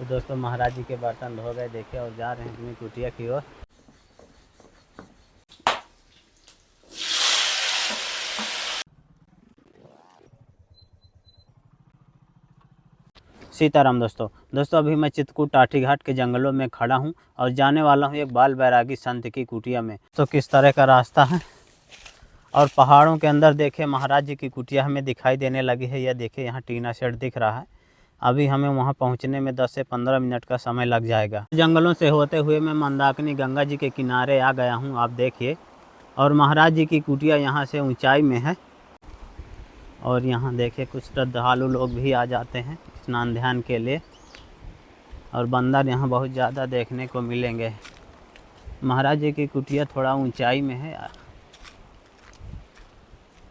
तो दोस्तों महाराज जी के बर्तन धो गए देखे और जा रहे हैं अपनी कुटिया की ओर। सीताराम दोस्तों अभी मैं चित्रकूट टाठी घाट के जंगलों में खड़ा हूं और जाने वाला हूं एक बाल बैरागी संत की कुटिया में। तो किस तरह का रास्ता है और पहाड़ों के अंदर देखे महाराज जी की कुटिया हमें दिखाई देने लगी है। यह देखे यहाँ टीना शेड दिख रहा है। अभी हमें वहाँ पहुँचने में 10 से 15 मिनट का समय लग जाएगा। जंगलों से होते हुए मैं मंदाकिनी गंगा जी के किनारे आ गया हूँ, आप देखिए। और महाराज जी की कुटिया यहाँ से ऊंचाई में है और यहाँ देखिए कुछ श्रद्धालु लोग भी आ जाते हैं स्नान ध्यान के लिए और बंदर यहाँ बहुत ज़्यादा देखने को मिलेंगे। महाराज जी की कुटिया थोड़ा ऊंचाई में है।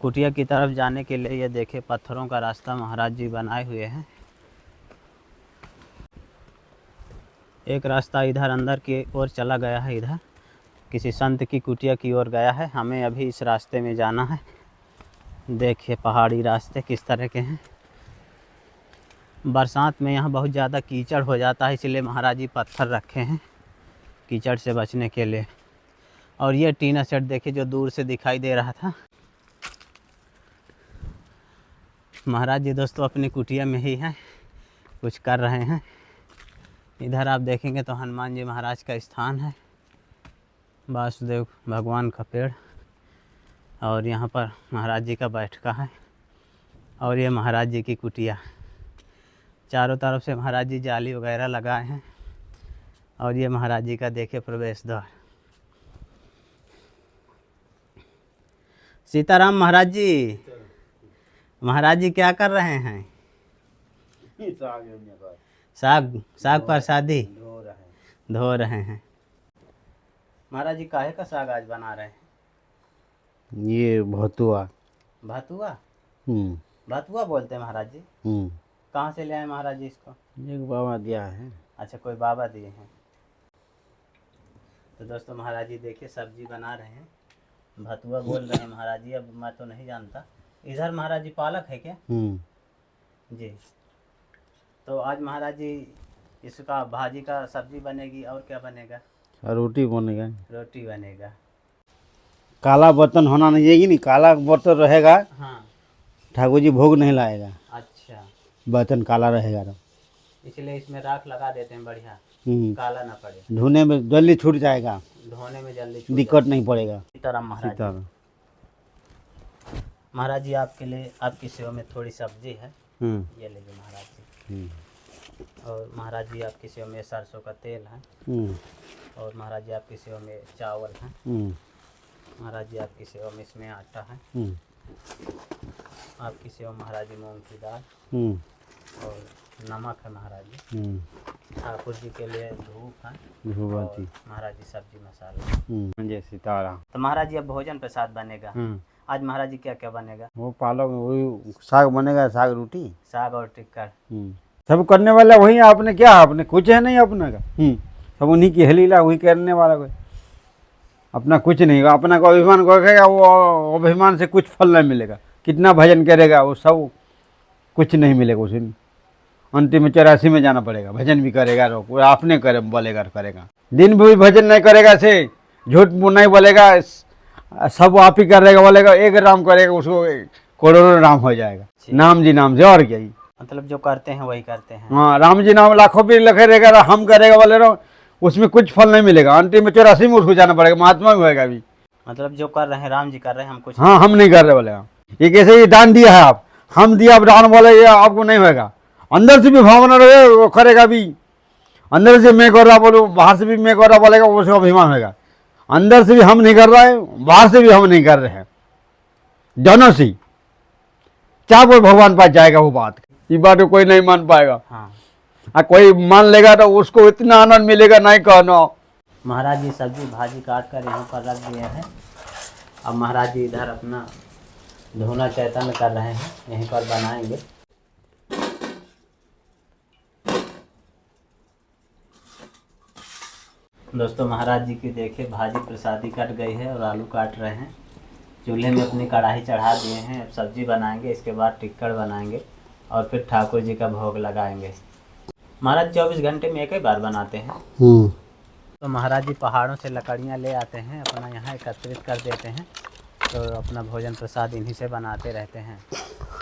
कुटिया की तरफ जाने के लिए ये देखे पत्थरों का रास्ता महाराज जी बनाए हुए हैं। एक रास्ता इधर अंदर की ओर चला गया है, इधर किसी संत की कुटिया की ओर गया है। हमें अभी इस रास्ते में जाना है। देखिए पहाड़ी रास्ते किस तरह के हैं। बरसात में यहाँ बहुत ज़्यादा कीचड़ हो जाता है, इसलिए महाराज जी पत्थर रखे हैं कीचड़ से बचने के लिए। और ये टीना शेड देखिए जो दूर से दिखाई दे रहा था। महाराज जी दोस्तों अपनी कुटिया में ही हैं, कुछ कर रहे हैं। इधर आप देखेंगे तो हनुमान जी महाराज का स्थान है, वासुदेव भगवान का पेड़, और यहाँ पर महाराज जी का बैठका है। और ये महाराज जी की कुटिया, चारों तरफ से महाराज जी जाली वगैरह लगाए हैं। और ये महाराज जी का देखिए प्रवेश द्वार। सीताराम महाराज जी, महाराज जी क्या कर रहे हैं? साग प्रसादी धो रहे हैं। महाराज जी काहे का साग आज बना रहे हैं? ये भतुआ। भतुआ? भतुआ बोलते हैं महाराज जी। कहाँ से ले आए महाराज जी इसको? एक बाबा दिया है। अच्छा, कोई बाबा दिए हैं। तो दोस्तों महाराज जी देखिए सब्जी बना रहे हैं, भतुआ बोल रहे हैं महाराज जी। अब मैं तो नहीं जानता। इधर महाराज जी पालक है क्या? जी। तो आज महाराज जी इसका भाजी का सब्जी बनेगी और क्या बनेगा? रोटी बनेगा। रोटी बनेगा। काला बर्तन होना नहीं चाहिए, नहीं काला बर्तन रहेगा। हाँ, ठाकुर जी भोग नहीं लाएगा। अच्छा, बर्तन काला रहेगा तो इसलिए इसमें राख लगा देते हैं, बढ़िया काला ना पड़े। धोने में जल्दी छूट जाएगा, धोने में जल्दी छूट दिक्कत नहीं पड़ेगा। सीताराम महाराज जी। महाराज जी आपके लिए आपकी सेवा में थोड़ी सब्जी है, ये लीजिए महाराज जी। और महाराज जी आपकी सेवा में सरसों का तेल है। और महाराज जी आपकी सेवा में चावल है। महाराज जी आपकी सेवा में इसमें आटा है। आपकी सेवा महाराज जी मूंग की दाल और नमक है महाराज जी। ठाकुर जी के लिए धूप है और महाराज जी सब्जी मसाला। जय सीताराम। तो महाराज जी अब भोजन प्रसाद बनेगा। आज महाराज जी क्या क्या बनेगा? वो पालक, वही साग बनेगा, साग रोटी, साग और टिक्कर। सब करने वाला वही। आपने क्या, आपने कुछ है नहीं अपना का। सब उन्हीं की हलीला, वही करने वाला कोई अपना कुछ नहीं। अपना को अभिमान करेगा, वो अभिमान से कुछ फल नहीं मिलेगा। कितना भजन करेगा वो सब कुछ नहीं मिलेगा उसे। अंतिम में 84 में जाना पड़ेगा। भजन भी करेगा वो आपने करे बोलेगा करेगा। दिन भी भजन नहीं करेगा, से झूठ नहीं बोलेगा, सब आप ही करेगा बोलेगा। एक राम करेगा उसको करोड़ों राम हो जाएगा। नाम जी नाम से और क्या ही। मतलब जो करते हैं वही करते हैं। हाँ, राम जी नाम लाखों भी लिखे रहेगा, हम करेगा बोले रहो, उसमें कुछ फल नहीं मिलेगा। अंतिम में 84 में उसको जाना पड़ेगा। महात्मा भी होएगा अभी। मतलब जो कर रहे हैं राम जी कर रहे हैं, हम कुछ हाँ हम नहीं कर रहे बोले। ये कैसे ये दान दिया है आप, हम दिया अब दान बोले, ये आपको नहीं होगा। अंदर से भी भावना रहे वो करेगा भी। अंदर से मैं कर रहा बोलो, बाहर से भी मैं कर रहा बोलेगा, उसका अभिमान होगा। अंदर से भी हम नहीं कर रहा है, बाहर से भी हम नहीं कर रहे हैं। दोनों से चाहे वो भगवान पास जाएगा। वो बात, ये बात को कोई नहीं मान पाएगा। हाँ, कोई मान लेगा तो उसको इतना आनंद मिलेगा नहीं कहना। महाराज जी सब्जी भाजी काट कर यहाँ पर रख दिए हैं। अब महाराज जी इधर अपना धुना चैतन्य कर रहे हैं, यहीं पर बनाएंगे। दोस्तों महाराज जी की देखिए भाजी प्रसादी कट गई है और आलू काट रहे हैं। चूल्हे में अपनी कढ़ाई चढ़ा दिए हैं। अब सब्जी बनाएंगे, इसके बाद टिक्कड़ बनाएंगे और फिर ठाकुर जी का भोग लगाएंगे। महाराज 24 घंटे में एक ही बार बनाते हैं? हम्म। तो महाराज जी पहाड़ों से लकड़ियाँ ले आते हैं, अपना यहाँ एकत्रित कर देते हैं, तो अपना भोजन प्रसाद इन्हीं से बनाते रहते हैं।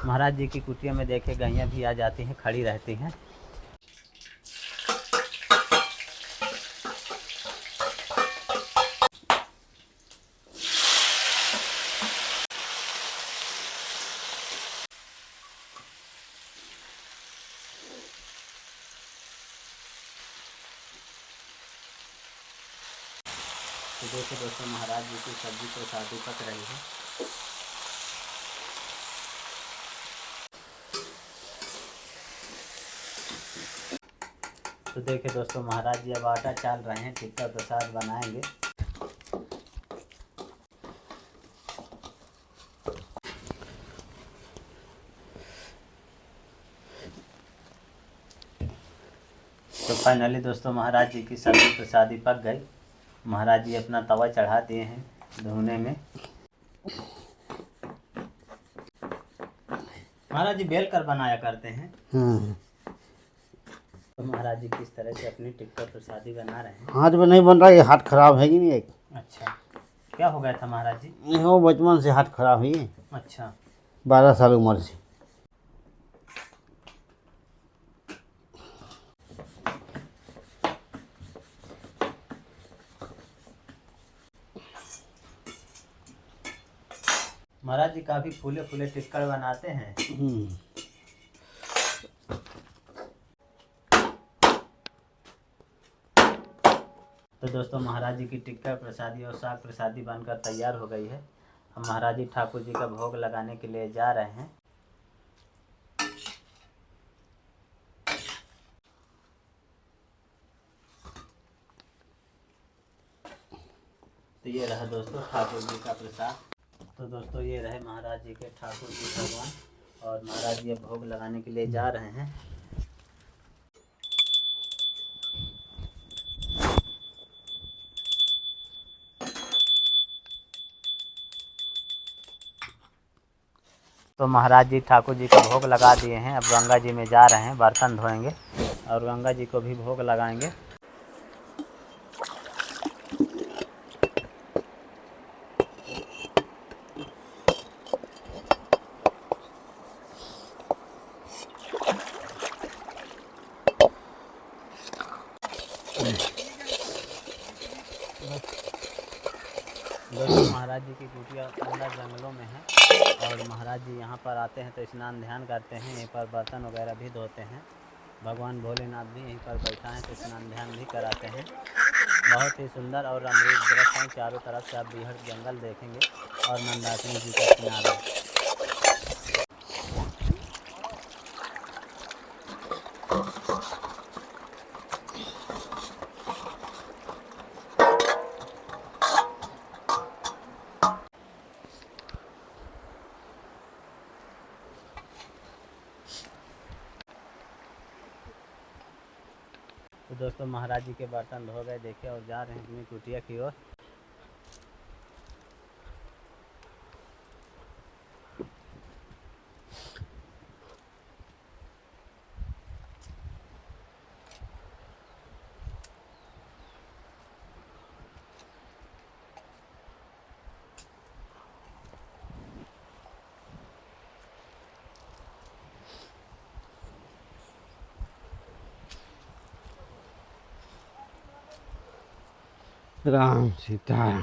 महाराज जी की कुटिया में देखे गैया भी आ जाती हैं, खड़ी रहती हैं। तो देखिए दोस्तों, महाराज जी की सब्जी प्रसादी पक रही है। तो देखिए दोस्तों, महाराज जी अब आटा चाल रहे हैं, टिक्का प्रसाद बनाएंगे। तो फाइनली दोस्तों, महाराज जी की सब्जी प्रसादी पक गई। महाराज जी अपना तवा चढ़ा दिए हैं धुने में। महाराज जी बेल कर बनाया करते हैं। तो महाराज जी किस तरह से अपनी टिक्का प्रसादी बना रहे हैं? हाथ में नहीं बन रहा, ये हाथ खराब है कि नहीं एक। अच्छा, क्या हो गया था महाराज जी? नहीं हो, बचपन से हाथ खराब है। अच्छा, 12 साल उम्र से। महाराज जी काफी फूले फूले टिक्कर बनाते हैं। तो दोस्तों, महाराज जी की टिक्का प्रसादी और साग प्रसादी बनकर तैयार हो गई है। हम महाराज जी ठाकुर जी का भोग लगाने के लिए जा रहे हैं। तो ये रहा दोस्तों ठाकुर जी का प्रसाद। तो दोस्तों, ये रहे महाराज जी के ठाकुर जी भगवान, और महाराज जी अब भोग लगाने के लिए जा रहे हैं। तो महाराज जी ठाकुर जी को भोग लगा दिए हैं। अब गंगा जी में जा रहे हैं, बर्तन धोएंगे और गंगा जी को भी भोग लगाएंगे। दोस्तों, महाराज जी की कुटिया अंदर जंगलों में है, और महाराज जी यहाँ पर आते हैं तो स्नान ध्यान करते हैं। यहीं पर बर्तन वगैरह भी धोते हैं। भगवान भोलेनाथ भी यहीं पर बैठा है तो स्नान ध्यान भी कराते हैं। बहुत ही सुंदर और अमृत दृश्य है। चारों तरफ से आप बीहड़ जंगल देखेंगे और मंदाकिनी जी का किनारा। तो दोस्तों, महाराज जी के बर्तन धो गए देखिए, और जा रहे हैं अपनी कुटिया की ओर। राम सीताराम।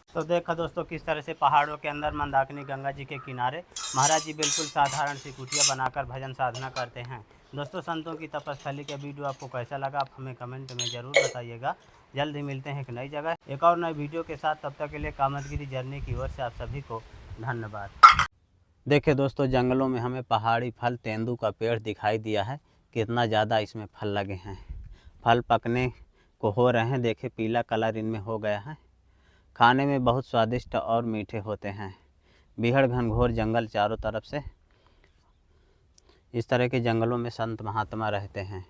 तो देखा दोस्तों, किस तरह से पहाड़ों के अंदर मंदाकिनी गंगा जी के किनारे महाराज जी बिल्कुल साधारण सी कुटिया बनाकर भजन साधना करते हैं। दोस्तों, संतों की तपस्थली का वीडियो आपको कैसा लगा, आप हमें कमेंट में ज़रूर बताइएगा। जल्द ही मिलते हैं एक नई जगह, एक और नए वीडियो के साथ। तब तक के लिए कामतगिरी जर्नी की ओर से आप सभी को धन्यवाद। देखिए दोस्तों, जंगलों में हमें पहाड़ी फल तेंदू का पेड़ दिखाई दिया है। कितना ज़्यादा इसमें फल लगे हैं। फल पकने को हो रहे हैं। देखिए पीला कलर इनमें हो गया है। खाने में बहुत स्वादिष्ट और मीठे होते हैं। बीहड़ घनघोर जंगल चारों तरफ से। इस तरह के जंगलों में संत महात्मा रहते हैं।